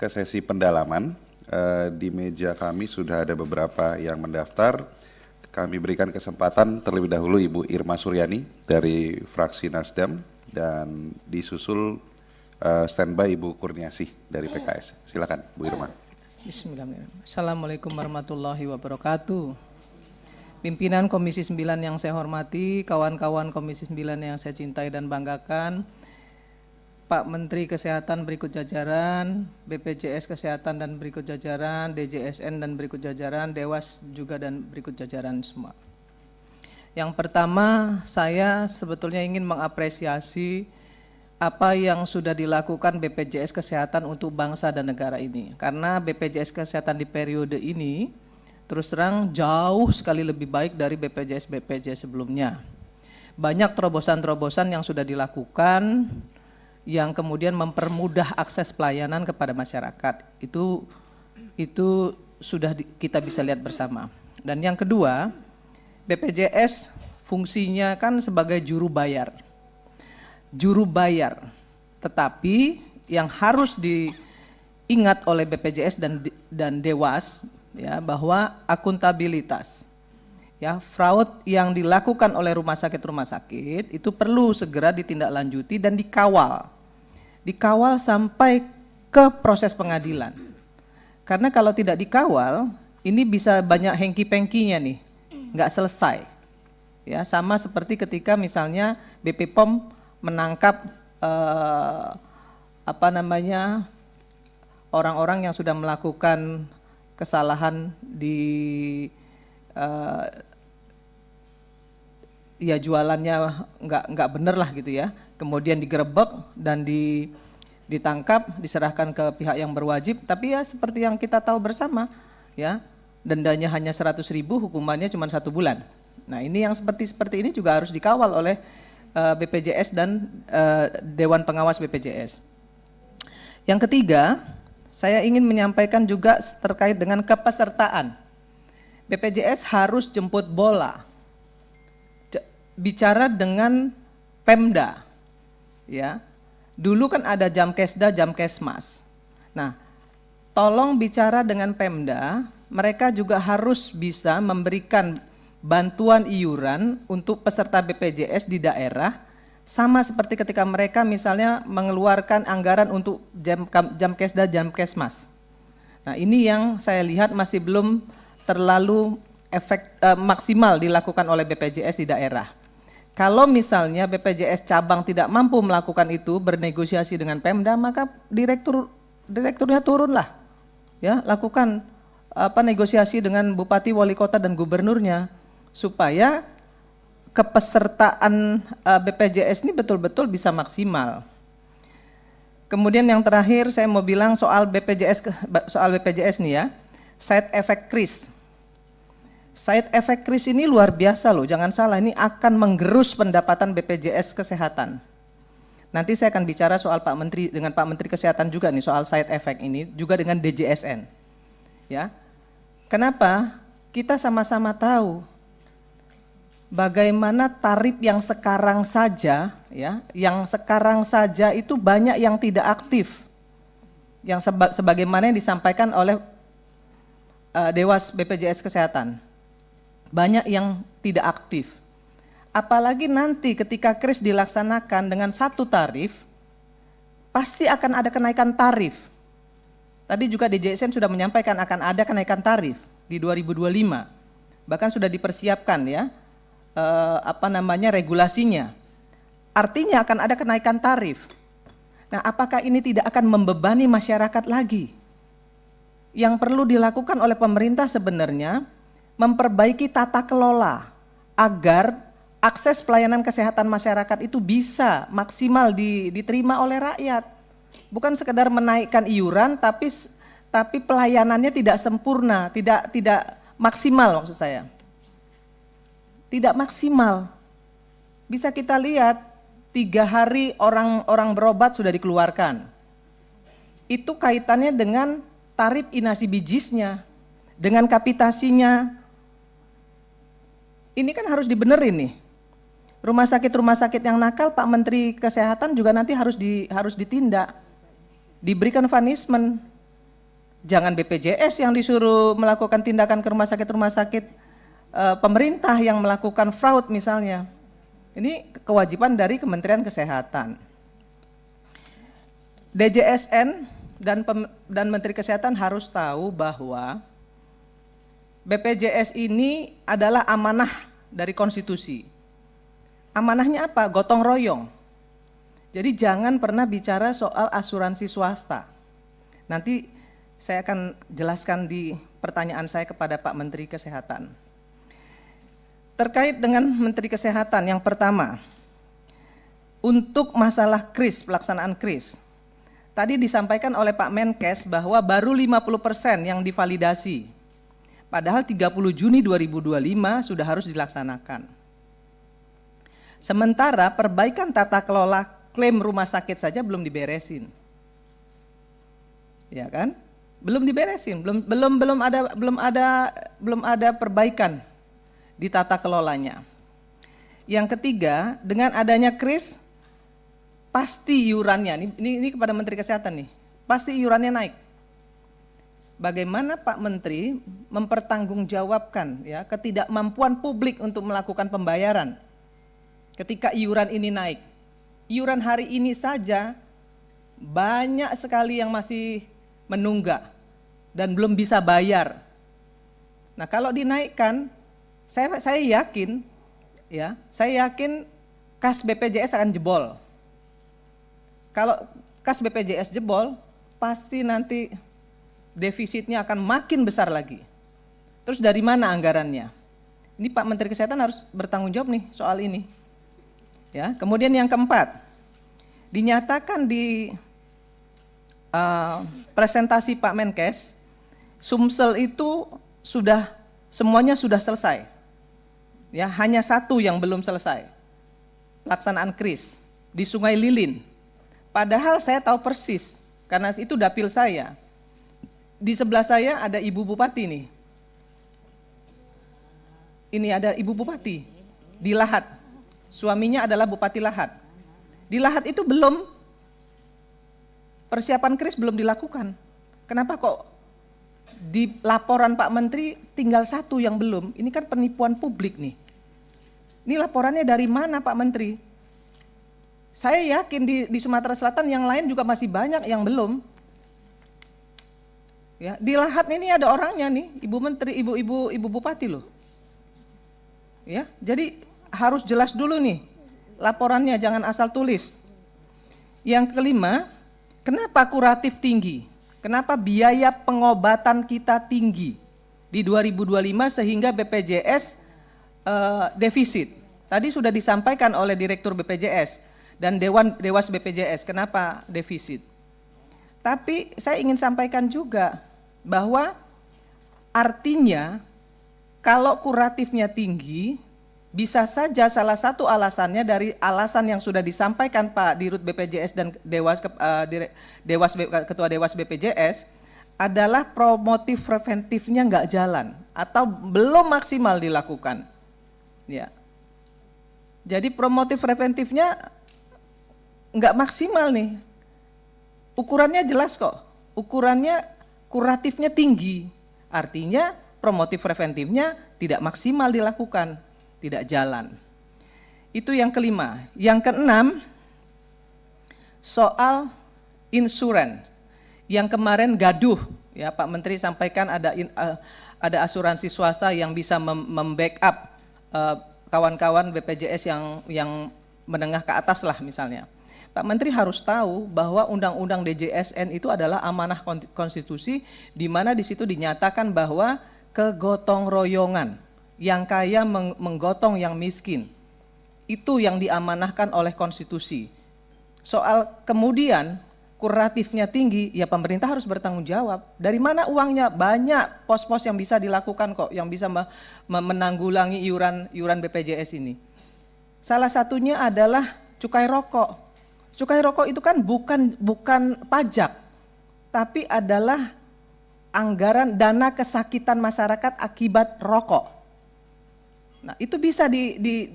ke sesi pendalaman. Di meja kami sudah ada beberapa yang mendaftar. Kami berikan kesempatan terlebih dahulu Ibu Irma Suryani dari fraksi Nasdem dan disusul standby Ibu Kurniasih dari PKS. Silakan Bu Irma. Bismillahirrahmanirrahim. Assalamualaikum warahmatullahi wabarakatuh. Pimpinan Komisi 9 yang saya hormati, kawan-kawan Komisi 9 yang saya cintai dan banggakan, Pak Menteri Kesehatan berikut jajaran, BPJS Kesehatan dan berikut jajaran, DJSN dan berikut jajaran, Dewas juga dan berikut jajaran semua. Yang pertama, saya sebetulnya ingin mengapresiasi apa yang sudah dilakukan BPJS Kesehatan untuk bangsa dan negara ini. Karena BPJS Kesehatan di periode ini terus terang jauh sekali lebih baik dari BPJS sebelumnya. Banyak terobosan-terobosan yang sudah dilakukan yang kemudian mempermudah akses pelayanan kepada masyarakat. Itu sudah kita bisa lihat bersama. Dan yang kedua, BPJS fungsinya kan sebagai juru bayar. Juru bayar, tetapi yang harus diingat oleh BPJS dan Dewas ya, bahwa akuntabilitas. Ya, fraud yang dilakukan oleh rumah sakit itu perlu segera ditindaklanjuti dan dikawal sampai ke proses pengadilan. Karena kalau tidak dikawal, ini bisa banyak hengki-pengkinya nih, nggak selesai. Ya, sama seperti ketika misalnya BP POM menangkap orang-orang yang sudah melakukan kesalahan di ya jualannya nggak bener lah gitu ya, kemudian digerebek dan ditangkap, diserahkan ke pihak yang berwajib, tapi ya seperti yang kita tahu bersama ya, dendanya hanya 100.000, hukumannya cuma 1 bulan. Nah ini yang seperti ini juga harus dikawal oleh BPJS dan Dewan Pengawas BPJS. Yang ketiga, saya ingin menyampaikan juga terkait dengan kepesertaan. BPJS harus jemput bola. Bicara dengan Pemda, ya. Dulu kan ada Jamkesda, Jamkesmas. Nah, tolong bicara dengan Pemda, mereka juga harus bisa memberikan bantuan iuran untuk peserta BPJS di daerah, sama seperti ketika mereka misalnya mengeluarkan anggaran untuk Jamkesda, Jamkesmas. Nah, ini yang saya lihat masih belum terlalu maksimal dilakukan oleh BPJS di daerah. Kalau misalnya BPJS cabang tidak mampu melakukan itu, bernegosiasi dengan Pemda, maka direkturnya turunlah, ya, lakukan negosiasi dengan bupati, wali kota dan gubernurnya supaya kepesertaan BPJS ini betul-betul bisa maksimal. Kemudian yang terakhir saya mau bilang soal BPJS nih ya, side effect kris. Side effect kris ini luar biasa loh, jangan salah, ini akan menggerus pendapatan BPJS Kesehatan. Nanti saya akan bicara soal Pak Menteri dengan Pak Menteri Kesehatan juga nih soal side effect ini, juga dengan DJSN. Ya. Kenapa? Kita sama-sama tahu bagaimana tarif yang sekarang saja ya, yang sekarang saja itu banyak yang tidak aktif. Yang sebagaimana yang disampaikan oleh Dewas BPJS Kesehatan. Banyak yang tidak aktif. Apalagi nanti ketika kris dilaksanakan dengan satu tarif, pasti akan ada kenaikan tarif. Tadi juga DJSN sudah menyampaikan akan ada kenaikan tarif di 2025. Bahkan sudah dipersiapkan ya, regulasinya. Artinya akan ada kenaikan tarif. Nah, apakah ini tidak akan membebani masyarakat lagi? Yang perlu dilakukan oleh pemerintah sebenarnya memperbaiki tata kelola agar akses pelayanan kesehatan masyarakat itu bisa maksimal diterima oleh rakyat. Bukan sekedar menaikkan iuran tapi pelayanannya tidak sempurna, tidak maksimal maksud saya. Tidak maksimal. Bisa kita lihat 3 hari orang berobat sudah dikeluarkan. Itu kaitannya dengan tarif inasi bijisnya, dengan kapitasinya. Ini kan harus dibenerin nih. Rumah sakit yang nakal, Pak Menteri Kesehatan juga nanti harus ditindak, diberikan punishment, Jangan BPJS yang disuruh melakukan tindakan ke rumah sakit pemerintah yang melakukan fraud misalnya. Ini kewajiban dari Kementerian Kesehatan. DJSN dan Menteri Kesehatan harus tahu bahwa BPJS ini adalah amanah dari konstitusi. Amanahnya apa? Gotong royong. Jadi jangan pernah bicara soal asuransi swasta. Nanti saya akan jelaskan di pertanyaan saya kepada Pak Menteri Kesehatan. Terkait dengan Menteri Kesehatan, yang pertama, untuk masalah KRIS, pelaksanaan KRIS. Tadi disampaikan oleh Pak Menkes bahwa baru 50% yang divalidasi. Padahal 30 Juni 2025 sudah harus dilaksanakan. Sementara perbaikan tata kelola klaim rumah sakit saja belum diberesin. Ya kan? Belum diberesin, belum ada perbaikan di tata kelolanya. Yang ketiga, dengan adanya KRIS pasti iurannya, ini kepada Menteri Kesehatan nih, pasti iurannya naik. Bagaimana Pak Menteri mempertanggungjawabkan ya ketidakmampuan publik untuk melakukan pembayaran ketika iuran ini naik. Iuran hari ini saja banyak sekali yang masih menunggak dan belum bisa bayar. Nah, kalau dinaikkan, saya yakin kas BPJS akan jebol. Kalau kas BPJS jebol, pasti nanti defisitnya akan makin besar lagi. Terus dari mana anggarannya? Ini Pak Menteri Kesehatan harus bertanggung jawab nih soal ini. Ya, kemudian yang keempat, dinyatakan di presentasi Pak Menkes, Sumsel itu semuanya sudah selesai. Ya, hanya satu yang belum selesai. Pelaksanaan KRIS di Sungai Lilin. Padahal saya tahu persis karena itu dapil saya. Di sebelah saya ada Ibu Bupati nih. Ini ada Ibu Bupati di Lahat. Suaminya adalah Bupati Lahat. Di Lahat itu belum persiapan KRIS belum dilakukan. Kenapa kok di laporan Pak Menteri tinggal satu yang belum? Ini kan penipuan publik nih. Ini laporannya dari mana Pak Menteri? Saya yakin di Sumatera Selatan yang lain juga masih banyak yang belum. Ya, di Lahat ini ada orangnya nih, Ibu Menteri, Ibu Bupati loh. Ya, jadi harus jelas dulu nih laporannya, jangan asal tulis. Yang kelima, kenapa kuratif tinggi? Kenapa biaya pengobatan kita tinggi di 2025 sehingga BPJS defisit? Tadi sudah disampaikan oleh Direktur BPJS dan Dewas BPJS, kenapa defisit? Tapi saya ingin sampaikan juga bahwa artinya kalau kuratifnya tinggi, bisa saja salah satu alasannya dari alasan yang sudah disampaikan Pak Dirut BPJS dan Ketua Dewas BPJS adalah promotif preventifnya nggak jalan atau belum maksimal dilakukan. Ya. Jadi promotif preventifnya nggak maksimal nih. Ukurannya jelas kok. Ukurannya kuratifnya tinggi. Artinya promotif preventifnya tidak maksimal dilakukan. Tidak jalan. Itu yang kelima. Yang keenam, soal insurans. Yang kemarin gaduh, ya Pak Menteri sampaikan ada asuransi swasta yang bisa membackup kawan-kawan BPJS yang menengah ke atas lah misalnya. Pak Menteri harus tahu bahwa Undang-Undang DJSN itu adalah amanah konstitusi di mana di situ dinyatakan bahwa kegotong royongan. Yang kaya menggotong yang miskin. Itu yang diamanahkan oleh konstitusi. Soal kemudian kuratifnya tinggi, ya pemerintah harus bertanggung jawab. Dari mana uangnya? Banyak pos-pos yang bisa dilakukan kok, yang bisa menanggulangi iuran BPJS ini. Salah satunya adalah cukai rokok. Cukai rokok itu kan bukan pajak, tapi adalah anggaran dana kesakitan masyarakat akibat rokok. Nah, itu bisa di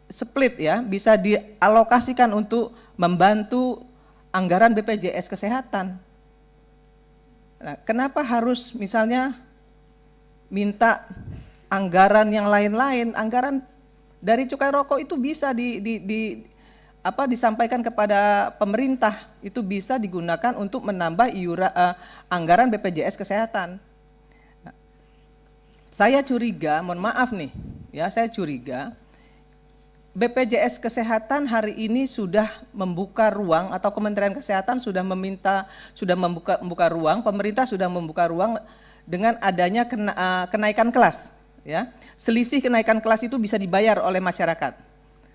split ya, bisa dialokasikan untuk membantu anggaran BPJS Kesehatan. Nah, kenapa harus misalnya minta anggaran yang lain-lain? Anggaran dari cukai rokok itu bisa disampaikan kepada pemerintah, itu bisa digunakan untuk menambah anggaran BPJS Kesehatan. Nah, saya curiga, mohon maaf nih, ya saya curiga BPJS Kesehatan hari ini sudah membuka ruang atau Kementerian Kesehatan sudah membuka ruang, pemerintah sudah membuka ruang dengan adanya kenaikan kelas, ya. Selisih kenaikan kelas itu bisa dibayar oleh masyarakat.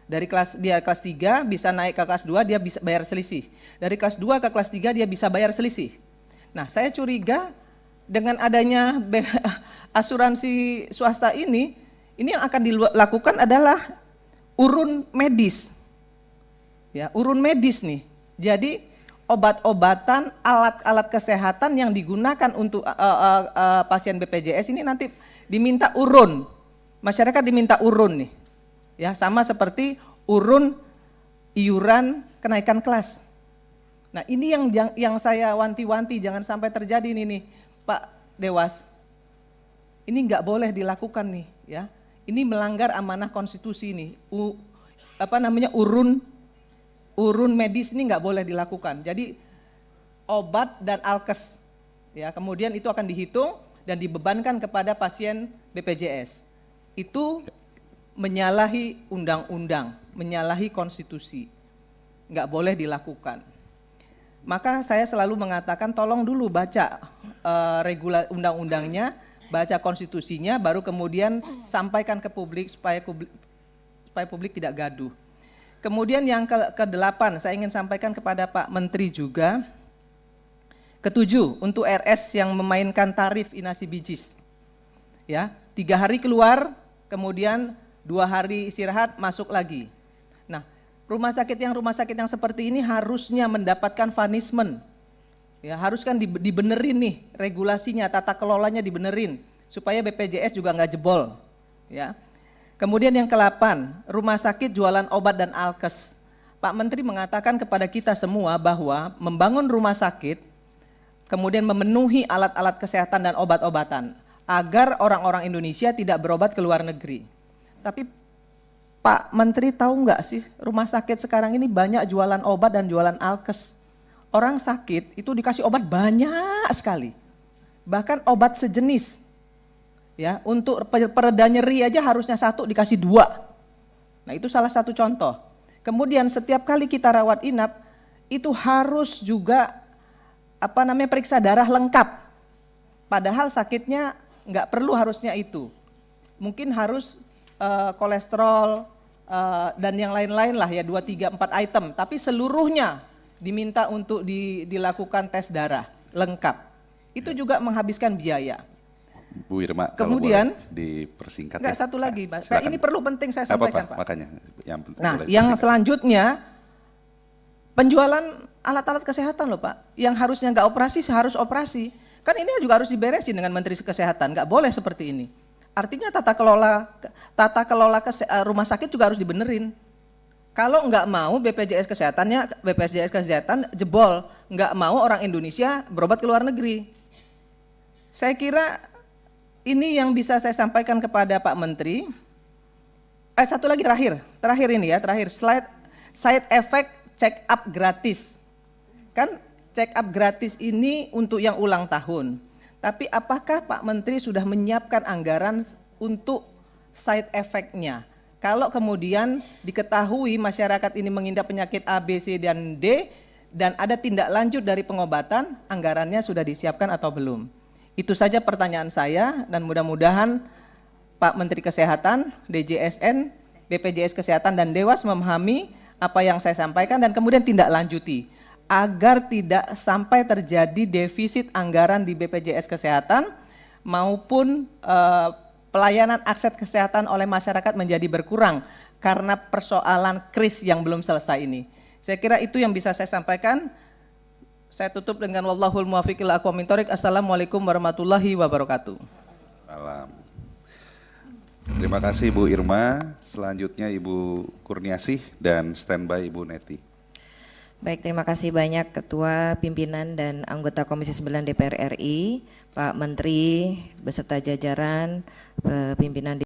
Dari kelas 3 bisa naik ke kelas 2 dia bisa bayar selisih. Dari kelas 2 ke kelas 3 dia bisa bayar selisih. Nah, saya curiga dengan adanya asuransi swasta ini yang akan dilakukan adalah urun medis. Ya, urun medis nih. Jadi obat-obatan, alat-alat kesehatan yang digunakan untuk pasien BPJS ini nanti diminta urun. Masyarakat diminta urun nih. Ya, sama seperti urun iuran kenaikan kelas. Nah, ini yang saya wanti-wanti jangan sampai terjadi ini nih, Pak Dewas. Ini nggak boleh dilakukan nih, ya. Ini melanggar amanah konstitusi nih. Urun medis ini nggak boleh dilakukan. Jadi obat dan alkes, ya, kemudian itu akan dihitung dan dibebankan kepada pasien BPJS. Itu menyalahi undang-undang, menyalahi konstitusi, nggak boleh dilakukan. Maka saya selalu mengatakan tolong dulu baca undang-undangnya, baca konstitusinya, baru kemudian sampaikan ke publik supaya publik tidak gaduh. Kemudian yang ke-8 saya ingin sampaikan kepada Pak Menteri juga. Ke-7 untuk RS yang memainkan tarif inasi bijis, ya, 3 hari keluar, kemudian 2 hari istirahat masuk lagi. Nah, rumah sakit yang seperti ini harusnya mendapatkan punishment. Ya, harus kan dibenerin nih regulasinya, tata kelolanya dibenerin supaya BPJS juga nggak jebol, ya. Kemudian yang ke-8, rumah sakit jualan obat dan alkes. Pak Menteri mengatakan kepada kita semua bahwa membangun rumah sakit kemudian memenuhi alat-alat kesehatan dan obat-obatan agar orang-orang Indonesia tidak berobat ke luar negeri. Tapi Pak Menteri tahu nggak sih rumah sakit sekarang ini banyak jualan obat dan jualan alkes. Orang sakit itu dikasih obat banyak sekali, bahkan obat sejenis, ya, untuk pereda nyeri aja harusnya 1 dikasih 2. Nah, itu salah satu contoh. Kemudian setiap kali kita rawat inap itu harus juga periksa darah lengkap. Padahal sakitnya nggak perlu harusnya itu. Mungkin harus kolesterol dan yang lain-lain lah ya, 2, 3, 4 item, tapi seluruhnya diminta untuk dilakukan tes darah lengkap. Itu juga menghabiskan biaya. Bu Irma, kemudian kalau boleh dipersingkat. Enggak, satu lagi, Pak. Ini perlu penting saya sampaikan, Pak. Makanya yang penting. Nah, yang selanjutnya penjualan alat-alat kesehatan loh, Pak. Yang harusnya nggak operasi harus operasi. Kan ini juga harus diberesin dengan Menteri Kesehatan. Nggak boleh seperti ini. Artinya tata kelola rumah sakit juga harus dibenerin. Kalau nggak mau BPJS Kesehatan jebol, nggak mau orang Indonesia berobat ke luar negeri. Saya kira ini yang bisa saya sampaikan kepada Pak Menteri. Satu lagi terakhir ini ya, side effect check up gratis. Kan check up gratis ini untuk yang ulang tahun. Tapi apakah Pak Menteri sudah menyiapkan anggaran untuk side effect-nya? Kalau kemudian diketahui masyarakat ini mengidap penyakit A, B, C, dan D, dan ada tindak lanjut dari pengobatan, anggarannya sudah disiapkan atau belum? Itu saja pertanyaan saya, dan mudah-mudahan Pak Menteri Kesehatan, DJSN, BPJS Kesehatan, dan Dewas memahami apa yang saya sampaikan dan kemudian tindak lanjuti, agar tidak sampai terjadi defisit anggaran di BPJS Kesehatan maupun pelayanan akses kesehatan oleh masyarakat menjadi berkurang karena persoalan kris yang belum selesai ini. Saya kira itu yang bisa saya sampaikan. Saya tutup dengan wallahul muwaffiq ila aqwamit thoriq. Assalamualaikum warahmatullahi wabarakatuh. Salam. Terima kasih Bu Irma. Selanjutnya Ibu Kurniasih dan standby Ibu Neti. Baik, terima kasih banyak Ketua, Pimpinan, dan anggota Komisi 9 DPR RI, Pak Menteri, beserta jajaran, pimpinan